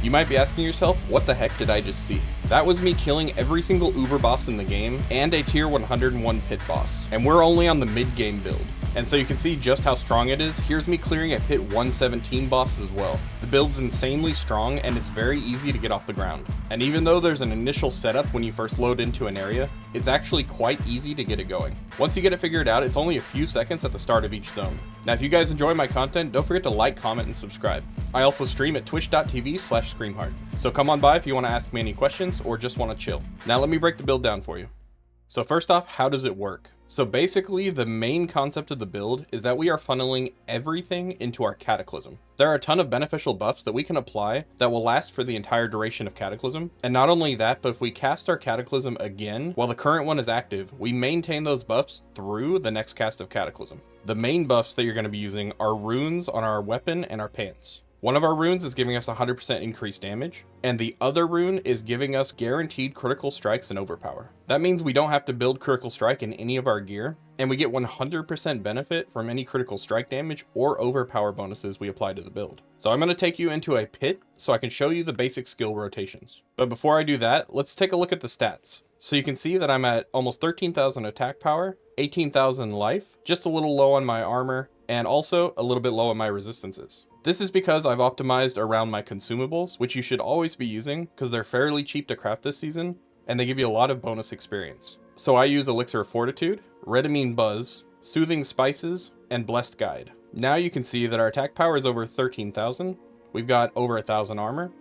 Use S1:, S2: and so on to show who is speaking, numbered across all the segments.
S1: You might be asking yourself, what the heck did I just see? That was me killing every single Uber boss in the game and a tier 101 pit boss. And we're only on the mid-game build. And so you can see just how strong it is. Here's me clearing a pit 117 boss as well. The build's insanely strong and it's very easy to get off the ground. And even though there's an initial setup when you first load into an area, it's actually quite easy to get it going. Once you get it figured out, it's only a few seconds at the start of each zone. Now, if you guys enjoy my content, don't forget to like, comment, and subscribe. I also stream at twitch.tv/screamhard. So come on by if you want to ask me any questions or just want to chill. Now let me break the build down for you. So first off, how does it work? So basically, the main concept of the build is that we are funneling everything into our Cataclysm. There are a ton of beneficial buffs that we can apply that will last for the entire duration of Cataclysm. And not only that, but if we cast our Cataclysm again while the current one is active, we maintain those buffs through the next cast of Cataclysm. The main buffs that you're going to be using are runes on our weapon and our pants. One of our runes is giving us 100% increased damage, and the other rune is giving us guaranteed critical strikes and overpower. That means we don't have to build critical strike in any of our gear, and we get 100% benefit from any critical strike damage or overpower bonuses we apply to the build. So I'm going to take you into a pit so I can show you the basic skill rotations. But before I do that, let's take a look at the stats. So you can see that I'm at almost 13,000 attack power, 18,000 life, just a little low on my armor, and also a little bit low on my resistances. This is because I've optimized around my consumables, which you should always be using because they're fairly cheap to craft this season, and they give you a lot of bonus experience. So I use Elixir of Fortitude, Redamine Buzz, Soothing Spices, and Blessed Guide. Now you can see that our attack power is over 13,000, we've got over 1,000 armor,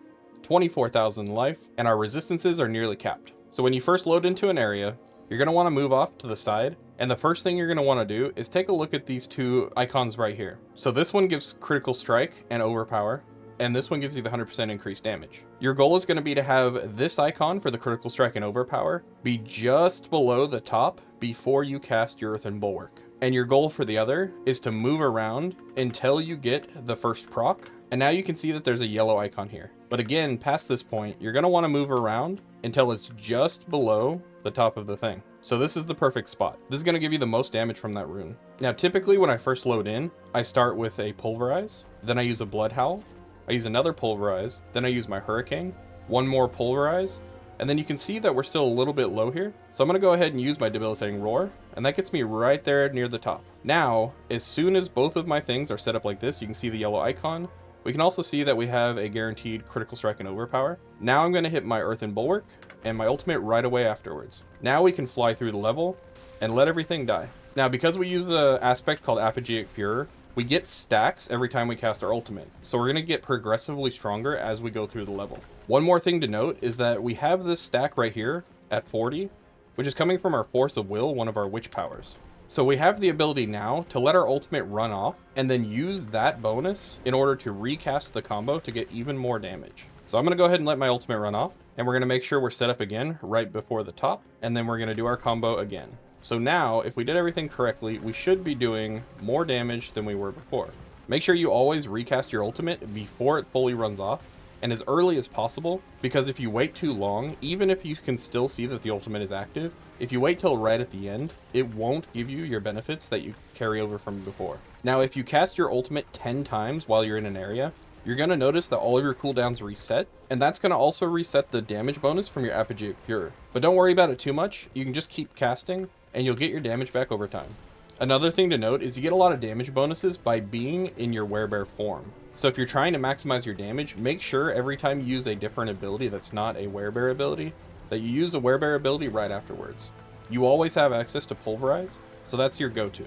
S1: 24,000 life, and our resistances are nearly capped. So when you first load into an area, you're going to want to move off to the side, and the first thing you're going to want to do is take a look at these two icons right here. So this one gives critical strike and overpower, and this one gives you the 100% increased damage. Your goal is going to be to have this icon for the critical strike and overpower be just below the top before you cast your Earthen Bulwark. And your goal for the other is to move around until you get the first proc. And now you can see that there's a yellow icon here. But again, past this point, you're going to want to move around until it's just below the top of the thing. So this is the perfect spot. This is going to give you the most damage from that rune. Now, typically when I first load in, I start with a Pulverize, then I use a Blood Howl, I use another Pulverize, then I use my Hurricane, one more Pulverize, and then you can see that we're still a little bit low here. So I'm going to go ahead and use my Debilitating Roar, and that gets me right there near the top. Now, as soon as both of my things are set up like this, you can see the yellow icon. We can also see that we have a guaranteed critical strike and overpower. Now I'm going to hit my Earthen Bulwark and my ultimate right away afterwards. Now we can fly through the level and let everything die. Now, because we use the aspect called Apogeic Furor, we get stacks every time we cast our ultimate. So we're going to get progressively stronger as we go through the level. One more thing to note is that we have this stack right here at 40, which is coming from our Force of Will, one of our witch powers. So we have the ability now to let our ultimate run off and then use that bonus in order to recast the combo to get even more damage. So I'm going to go ahead and let my ultimate run off, and we're going to make sure we're set up again right before the top, and then we're going to do our combo again. So now, if we did everything correctly, we should be doing more damage than we were before. Make sure you always recast your ultimate before it fully runs off, and as early as possible, because if you wait too long, even if you can still see that the ultimate is active, if you wait till right at the end, it won't give you your benefits that you carry over from before. Now, if you cast your ultimate 10 times while you're in an area, you're going to notice that all of your cooldowns reset, and that's going to also reset the damage bonus from your Apogeic Furor. But don't worry about it too much, you can just keep casting, and you'll get your damage back over time. Another thing to note is you get a lot of damage bonuses by being in your Werebear form. So if you're trying to maximize your damage, make sure every time you use a different ability that's not a Werebear ability, that you use a Werebear ability right afterwards. You always have access to Pulverize, so that's your go-to.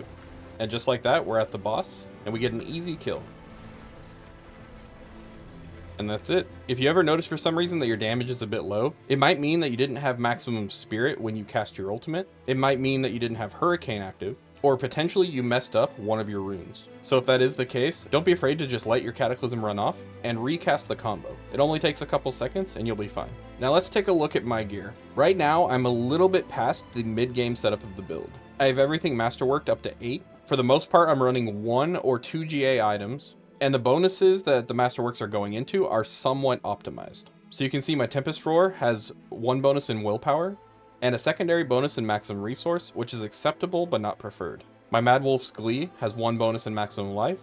S1: And just like that, we're at the boss, and we get an easy kill. And that's it. If you ever notice for some reason that your damage is a bit low, it might mean that you didn't have maximum spirit when you cast your ultimate. It might mean that you didn't have Hurricane active, or potentially you messed up one of your runes. So if that is the case, don't be afraid to just let your Cataclysm run off and recast the combo. It only takes a couple seconds and you'll be fine. Now let's take a look at my gear. Right now, I'm a little bit past the mid-game setup of the build. I have everything masterworked up to 8. For the most part, I'm running 1 or 2 GA items, and the bonuses that the masterworks are going into are somewhat optimized. So you can see my Tempest Roar has 1 bonus in willpower, and a secondary bonus in maximum resource, which is acceptable but not preferred. My Mad Wolf's Glee has 1 bonus in maximum life,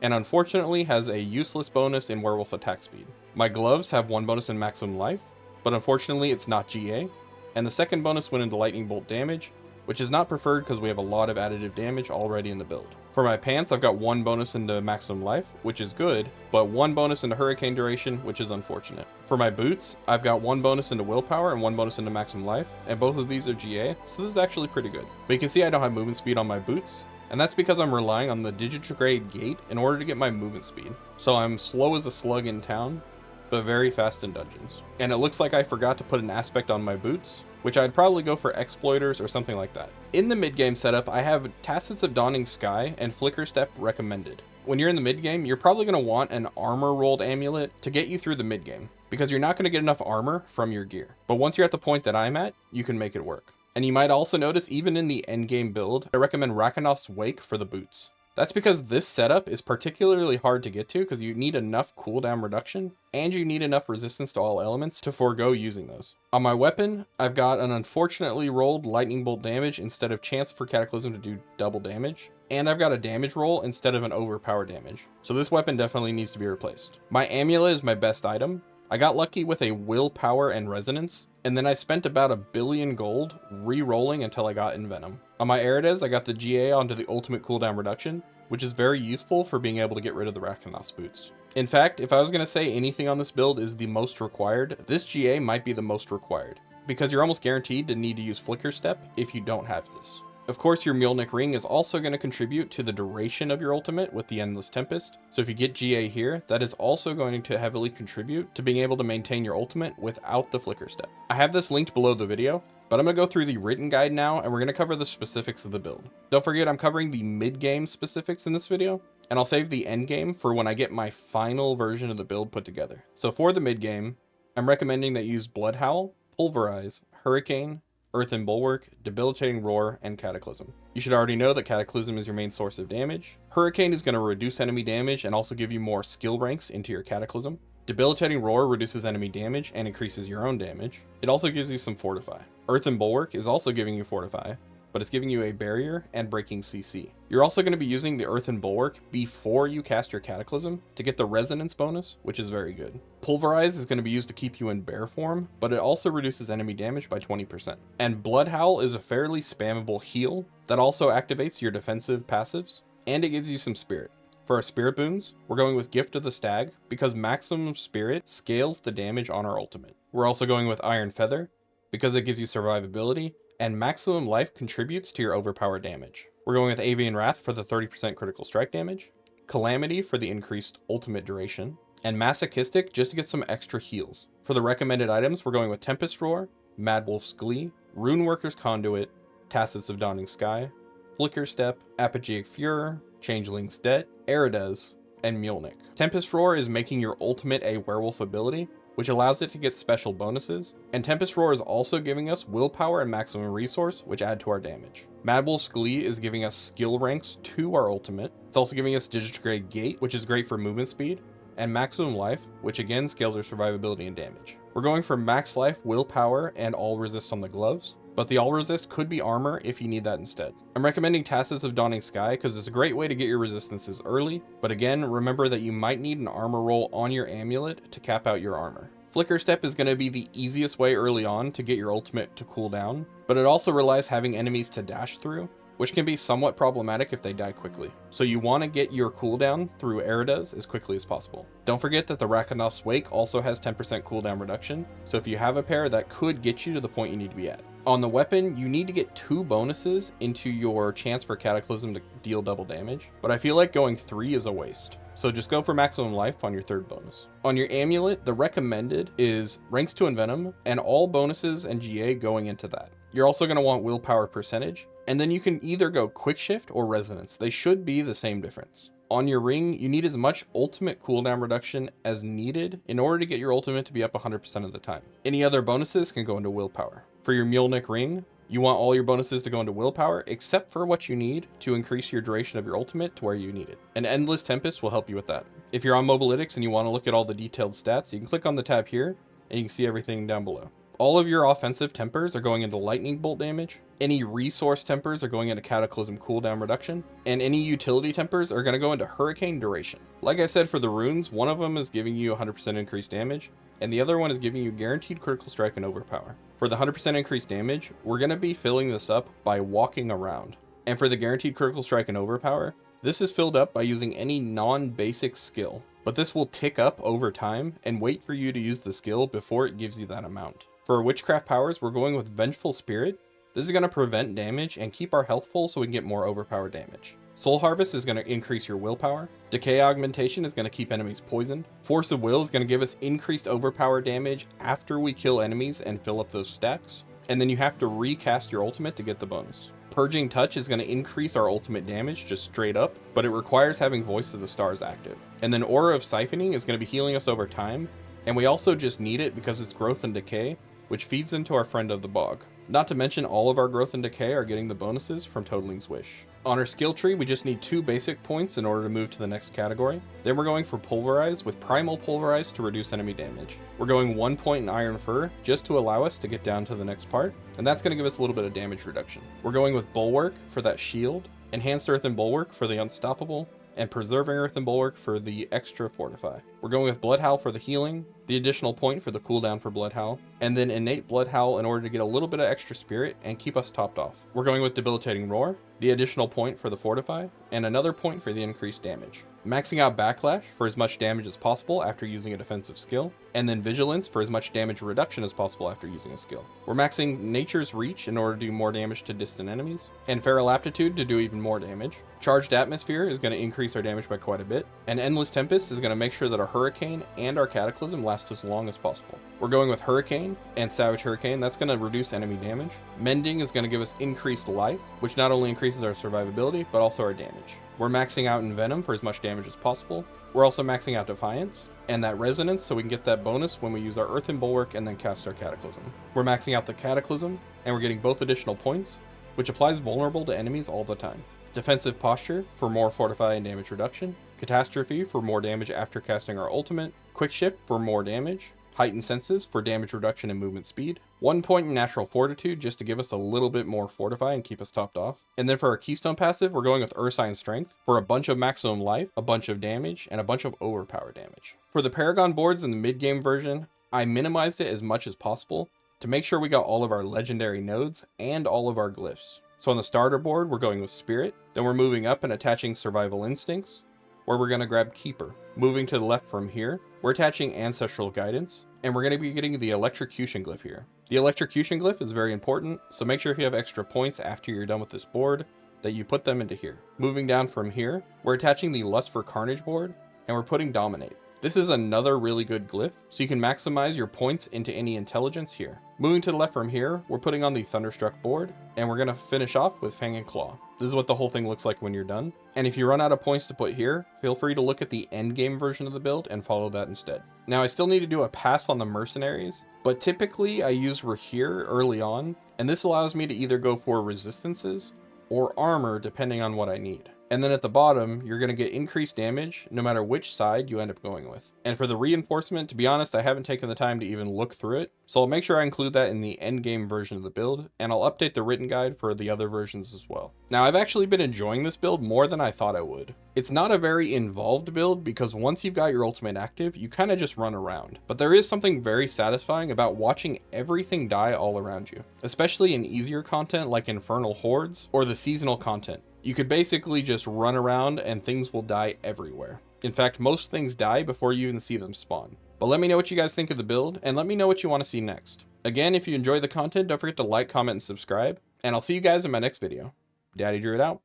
S1: and unfortunately has a useless bonus in werewolf attack speed. My gloves have one bonus in maximum life, but unfortunately it's not GA, and the second bonus went into lightning bolt damage, which is not preferred because we have a lot of additive damage already in the build. For my pants, I've got one bonus into maximum life, which is good, but one bonus into hurricane duration, which is unfortunate. For my boots, I've got one bonus into willpower and one bonus into maximum life, and both of these are GA, so this is actually pretty good. But you can see I don't have movement speed on my boots, and that's because I'm relying on the digitrograde gate in order to get my movement speed. So I'm slow as a slug in town, but very fast in dungeons. And it looks like I forgot to put an aspect on my boots, which I'd probably go for exploiters or something like that. In the mid-game setup, I have Tacits of Dawning Sky and Flicker Step recommended. When you're in the mid-game, you're probably going to want an armor rolled amulet to get you through the mid-game, because you're not going to get enough armor from your gear. But once you're at the point that I'm at, you can make it work. And you might also notice, even in the endgame build, I recommend Rakanoth's Wake for the boots. That's because this setup is particularly hard to get to because you need enough cooldown reduction and you need enough resistance to all elements to forego using those. On my weapon, I've got an unfortunately rolled lightning bolt damage instead of chance for Cataclysm to do double damage, and I've got a damage roll instead of an overpower damage. So this weapon definitely needs to be replaced. My amulet is my best item. I got lucky with a willpower and resonance, and then I spent about 1 billion gold re-rolling until I got Envenom. On my Erides, I got the GA onto the ultimate cooldown reduction, which is very useful for being able to get rid of the Rakanoth's boots. In fact, if I was going to say anything on this build is the most required, this GA might be the most required, because you're almost guaranteed to need to use Flicker Step if you don't have this. Of course, your Mjolnir Ring is also going to contribute to the duration of your ultimate with the Endless Tempest, so if you get GA here, that is also going to heavily contribute to being able to maintain your ultimate without the Flicker Step. I have this linked below the video, but I'm going to go through the written guide now, and we're going to cover the specifics of the build. Don't forget, I'm covering the mid-game specifics in this video, and I'll save the end game for when I get my final version of the build put together. So for the mid-game, I'm recommending that you use Blood Howl, Pulverize, Hurricane, Earthen Bulwark, Debilitating Roar, and Cataclysm. You should already know that Cataclysm is your main source of damage. Hurricane is going to reduce enemy damage and also give you more skill ranks into your Cataclysm. Debilitating Roar reduces enemy damage and increases your own damage. It also gives you some Fortify. Earthen Bulwark is also giving you Fortify, but it's giving you a barrier and breaking CC. You're also going to be using the Earthen Bulwark before you cast your Cataclysm to get the resonance bonus, which is very good. Pulverize is going to be used to keep you in bear form, but it also reduces enemy damage by 20%. And Blood Howl is a fairly spammable heal that also activates your defensive passives, and it gives you some spirit. For our spirit boons, we're going with Gift of the Stag because maximum spirit scales the damage on our ultimate. We're also going with Iron Feather because it gives you survivability, and maximum life contributes to your overpower damage. We're going with Avian Wrath for the 30% critical strike damage, Calamity for the increased ultimate duration, and Masochistic just to get some extra heals. For the recommended items, we're going with Tempest Roar, Mad Wolf's Glee, Runeworker's Conduit, Tacits of Dawning Sky, Flicker Step, Apogeic Furor, Changeling's Debt, Erides, and Mjolnir. Tempest Roar is making your ultimate a werewolf ability, which allows it to get special bonuses, and Tempest Roar is also giving us willpower and maximum resource, which add to our damage. Mad Wolf's Glee is giving us skill ranks to our ultimate. It's also giving us Digitrograde Gate, which is great for movement speed, and maximum life, which again scales our survivability and damage. We're going for max life, willpower, and all resist on the gloves, but the all resist could be armor if you need that instead. I'm recommending Tacits of Dawning Sky because it's a great way to get your resistances early, but again, remember that you might need an armor roll on your amulet to cap out your armor. Flicker Step is going to be the easiest way early on to get your ultimate to cool down, but it also relies having enemies to dash through, which can be somewhat problematic if they die quickly. So you want to get your cooldown through Erides as quickly as possible. Don't forget that the Rakanoth's Wake also has 10% cooldown reduction, so if you have a pair, that could get you to the point you need to be at. On the weapon, you need to get 2 bonuses into your chance for Cataclysm to deal double damage, but I feel like going 3 is a waste. So just go for maximum life on your 3rd bonus. On your amulet, the recommended is ranks to Envenom and all bonuses and GA going into that. You're also going to want willpower percentage, and then you can either go quick shift or resonance. They should be the same difference. On your ring, you need as much ultimate cooldown reduction as needed in order to get your ultimate to be up 100% of the time. Any other bonuses can go into willpower. For your Mjolnir ring, you want all your bonuses to go into willpower, except for what you need to increase your duration of your ultimate to where you need it. An Endless Tempest will help you with that. If you're on Mobalytics and you want to look at all the detailed stats, you can click on the tab here, and you can see everything down below. All of your offensive tempers are going into lightning bolt damage, any resource tempers are going into Cataclysm cooldown reduction, and any utility tempers are going to go into hurricane duration. Like I said, for the runes, one of them is giving you 100% increased damage, and the other one is giving you guaranteed critical strike and overpower. For the 100% increased damage, we're going to be filling this up by walking around. And for the guaranteed critical strike and overpower, this is filled up by using any non-basic skill, but this will tick up over time and wait for you to use the skill before it gives you that amount. For Witchcraft Powers, we're going with Vengeful Spirit. This is going to prevent damage and keep our health full so we can get more overpowered damage. Soul Harvest is going to increase your willpower. Decay Augmentation is going to keep enemies poisoned. Force of Will is going to give us increased overpower damage after we kill enemies and fill up those stacks. And then you have to recast your ultimate to get the bonus. Purging Touch is going to increase our ultimate damage just straight up, but it requires having Voice of the Stars active. And then Aura of Siphoning is going to be healing us over time, and we also just need it because it's Growth and Decay, which feeds into our Friend of the Bog. Not to mention all of our Growth and Decay are getting the bonuses from Totaling's Wish. On our skill tree, we just need 2 basic points in order to move to the next category. Then we're going for Pulverize with Primal Pulverize to reduce enemy damage. We're going 1 point in Iron Fur just to allow us to get down to the next part, and that's going to give us a little bit of damage reduction. We're going with Bulwark for that shield, Enhanced Earthen Bulwark for the Unstoppable, and Preserving Earthen Bulwark for the extra Fortify. We're going with Blood Howl for the healing, the additional point for the cooldown for Blood Howl, and then Innate Blood Howl in order to get a little bit of extra spirit and keep us topped off. We're going with Debilitating Roar, the additional point for the Fortify, and another point for the increased damage. Maxing out Backlash for as much damage as possible after using a defensive skill, and then Vigilance for as much damage reduction as possible after using a skill. We're maxing Nature's Reach in order to do more damage to distant enemies, and Feral Aptitude to do even more damage. Charged Atmosphere is going to increase our damage by quite a bit, and Endless Tempest is going to make sure that our Hurricane and our Cataclysm last as long as possible. We're going with Hurricane and Savage Hurricane. That's going to reduce enemy damage. Mending is going to give us increased life, which not only increases our survivability, but also our damage. We're maxing out Envenom for as much damage as possible. We're also maxing out Defiance and that Resonance so we can get that bonus when we use our Earthen Bulwark and then cast our Cataclysm. We're maxing out the Cataclysm, and we're getting both additional points, which applies vulnerable to enemies all the time. Defensive Posture for more Fortify and damage reduction. Catastrophe for more damage after casting our ultimate. Quick Shift for more damage. Heightened Senses for damage reduction and movement speed. 1 point in Natural Fortitude just to give us a little bit more Fortify and keep us topped off. And then for our Keystone passive, we're going with Ursine Strength for a bunch of maximum life, a bunch of damage, and a bunch of overpower damage. For the Paragon boards in the mid-game version, I minimized it as much as possible to make sure we got all of our legendary nodes and all of our glyphs. So on the starter board, we're going with Spirit. Then we're moving up and attaching Survival Instincts, where we're going to grab Keeper. Moving to the left from here, we're attaching Ancestral Guidance, and we're going to be getting the Electrocution Glyph here. The Electrocution Glyph is very important, so make sure if you have extra points after you're done with this board, that you put them into here. Moving down from here, we're attaching the Lust for Carnage board, and we're putting Dominate. This is another really good glyph, so you can maximize your points into any intelligence here. Moving to the left from here, we're putting on the Thunderstruck board, and we're going to finish off with Fang and Claw. This is what the whole thing looks like when you're done. And if you run out of points to put here, feel free to look at the endgame version of the build and follow that instead. Now I still need to do a pass on the Mercenaries, but typically I use Rahir early on, and this allows me to either go for resistances or armor depending on what I need. And then at the bottom, you're going to get increased damage no matter which side you end up going with. And for the reinforcement, to be honest, I haven't taken the time to even look through it, so I'll make sure I include that in the endgame version of the build, and I'll update the written guide for the other versions as well. Now, I've actually been enjoying this build more than I thought I would. It's not a very involved build because once you've got your ultimate active, you kind of just run around. But there is something very satisfying about watching everything die all around you, especially in easier content like Infernal Hordes or the seasonal content. You could basically just run around and things will die everywhere. In fact, most things die before you even see them spawn. But let me know what you guys think of the build, and let me know what you want to see next. Again, if you enjoy the content, don't forget to like, comment, and subscribe, and I'll see you guys in my next video. Daddy Druid out.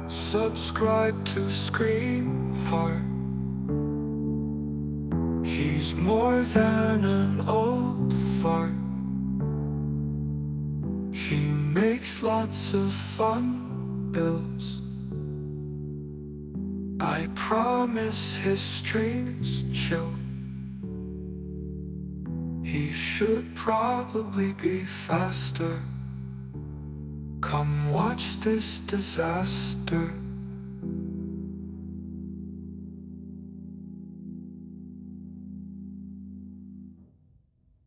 S2: Subscribe to Scream Heart. He's more than an old fart. He makes lots of fun builds. I promise his streams chill. He should probably be faster. Come watch this disaster.